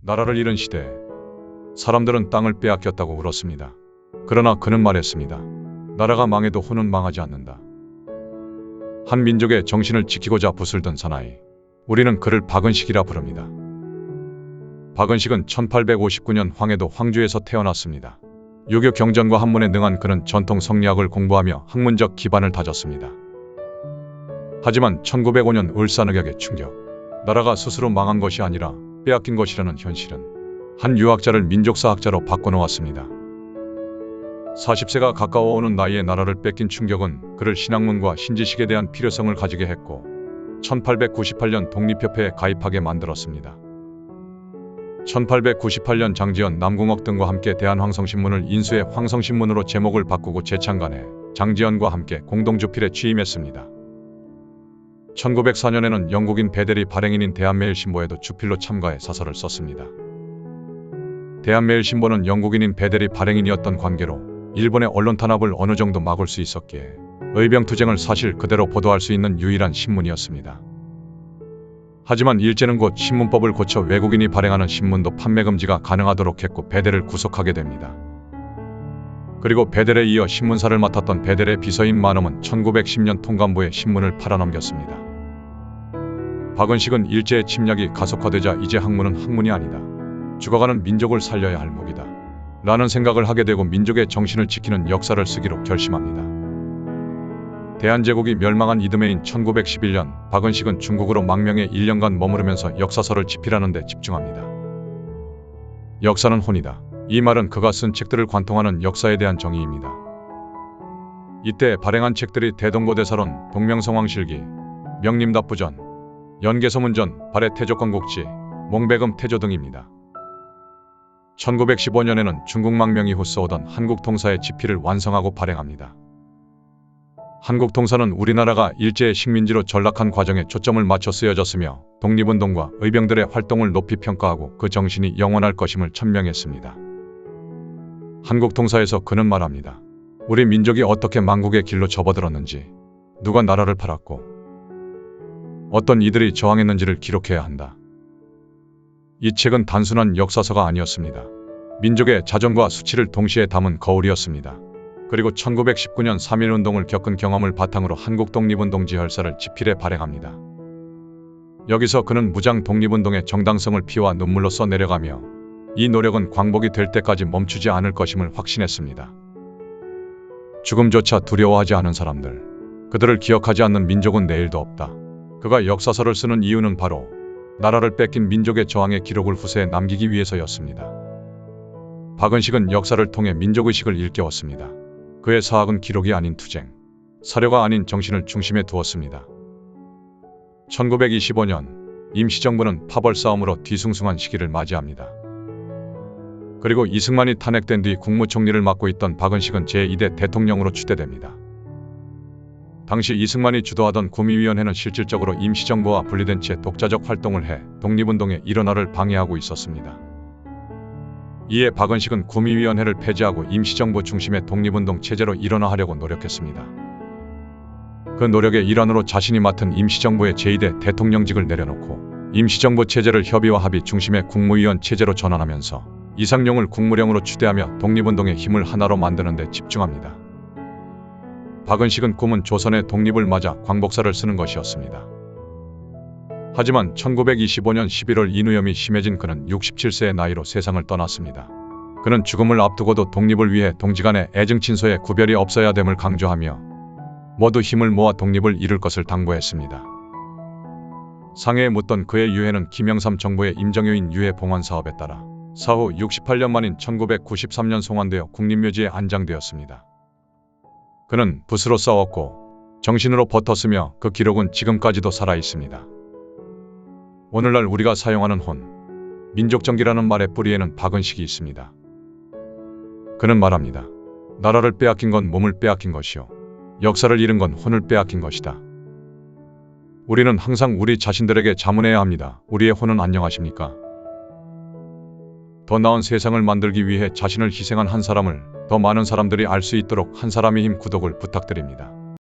나라를 잃은 시대에 사람들은 땅을 빼앗겼다고 울었습니다. 그러나 그는 말했습니다. 나라가 망해도 혼은 망하지 않는다. 한 민족의 정신을 지키고자 붓을 든 사나이. 우리는 그를 박은식이라 부릅니다. 박은식은 1859년 황해도 황주에서 태어났습니다. 유교 경전과 한문에 능한 그는 전통 성리학을 공부하며 학문적 기반을 다졌습니다. 하지만 1905년 을사늑약의 충격, 나라가 스스로 망한 것이 아니라 빼앗긴 것이라는 현실은 한 유학자를 민족사학자로 바꿔놓았습니다. 40세가 가까워오는 나이에 나라를 뺏긴 충격은 그를 신학문과 신지식에 대한 필요성을 가지게 했고 1898년 독립협회에 가입하게 만들었습니다. 1898년 장지연, 남궁옥 등과 함께 대한황성신문을 인수해 황성신문으로 제목을 바꾸고 재창간해 장지연과 함께 공동주필에 취임했습니다. 1904년에는 영국인 배대리 발행인인 대한매일신보에도 주필로 참가해 사설을 썼습니다. 대한매일신보는 영국인인 배대리 발행인이었던 관계로 일본의 언론 탄압을 어느 정도 막을 수 있었기에 의병투쟁을 사실 그대로 보도할 수 있는 유일한 신문이었습니다. 하지만 일제는 곧 신문법을 고쳐 외국인이 발행하는 신문도 판매 금지가 가능하도록 했고 배대를 구속하게 됩니다. 그리고 배델에 이어 신문사를 맡았던 배델의 비서인 만엄은 1910년 통감부에 신문을 팔아넘겼습니다. 박은식은 일제의 침략이 가속화되자 이제 학문은 학문이 아니다. 죽어가는 민족을 살려야 할 무기다. 라는 생각을 하게 되고 민족의 정신을 지키는 역사를 쓰기로 결심합니다. 대한제국이 멸망한 이듬해인 1911년 박은식은 중국으로 망명해 1년간 머무르면서 역사서를 집필하는 데 집중합니다. 역사는 혼이다. 이 말은 그가 쓴 책들을 관통하는 역사에 대한 정의입니다. 이때 발행한 책들이 대동고대사론, 동명성황실기, 명림답부전, 연개소문전, 발해 태조건국지, 몽배금 태조 등입니다. 1915년에는 중국 망명 이후 써오던 한국통사의 집필을 완성하고 발행합니다. 한국통사는 우리나라가 일제의 식민지로 전락한 과정에 초점을 맞춰 쓰여졌으며 독립운동과 의병들의 활동을 높이 평가하고 그 정신이 영원할 것임을 천명했습니다. 한국통사에서 그는 말합니다. 우리 민족이 어떻게 망국의 길로 접어들었는지, 누가 나라를 팔았고, 어떤 이들이 저항했는지를 기록해야 한다. 이 책은 단순한 역사서가 아니었습니다. 민족의 자존과 수치를 동시에 담은 거울이었습니다. 그리고 1919년 3.1운동을 겪은 경험을 바탕으로 한국 독립운동 지혈사를 집필해 발행합니다. 여기서 그는 무장 독립운동의 정당성을 피와 눈물로 써내려가며 이 노력은 광복이 될 때까지 멈추지 않을 것임을 확신했습니다. 죽음조차 두려워하지 않은 사람들, 그들을 기억하지 않는 민족은 내일도 없다. 그가 역사서를 쓰는 이유는 바로 나라를 뺏긴 민족의 저항의 기록을 후세에 남기기 위해서였습니다. 박은식은 역사를 통해 민족의식을 일깨웠습니다. 그의 사학은 기록이 아닌 투쟁, 사료가 아닌 정신을 중심에 두었습니다. 1925년 임시정부는 파벌싸움으로 뒤숭숭한 시기를 맞이합니다. 그리고 이승만이 탄핵된 뒤 국무총리를 맡고 있던 박은식은 제2대 대통령으로 추대됩니다. 당시 이승만이 주도하던 구미위원회는 실질적으로 임시정부와 분리된 채 독자적 활동을 해 독립운동의 일원화를 방해하고 있었습니다. 이에 박은식은 구미위원회를 폐지하고 임시정부 중심의 독립운동 체제로 일원화하려고 노력했습니다. 그 노력의 일환으로 자신이 맡은 임시정부의 제2대 대통령직을 내려놓고 임시정부 체제를 협의와 합의 중심의 국무위원 체제로 전환하면서 이상용을 국무령으로 추대하며 독립운동의 힘을 하나로 만드는 데 집중합니다. 박은식은 꿈은 조선의 독립을 맞아 광복사를 쓰는 것이었습니다. 하지만 1925년 11월 인후염이 심해진 그는 67세의 나이로 세상을 떠났습니다. 그는 죽음을 앞두고도 독립을 위해 동지간의 애증친소에 구별이 없어야 됨을 강조하며 모두 힘을 모아 독립을 이룰 것을 당부했습니다. 상해에 묻던 그의 유해는 김영삼 정부의 임정효인 유해 봉헌 사업에 따라 사후 68년 만인 1993년 송환되어 국립묘지에 안장되었습니다. 그는 붓으로 싸웠고 정신으로 버텼으며 그 기록은 지금까지도 살아있습니다. 오늘날 우리가 사용하는 혼, 민족정기라는 말의 뿌리에는 박은식이 있습니다. 그는 말합니다. 나라를 빼앗긴 건 몸을 빼앗긴 것이요. 역사를 잃은 건 혼을 빼앗긴 것이다. 우리는 항상 우리 자신들에게 자문해야 합니다. 우리의 혼은 안녕하십니까? 더 나은 세상을 만들기 위해 자신을 희생한 한 사람을 더 많은 사람들이 알 수 있도록 한 사람의 힘 구독을 부탁드립니다.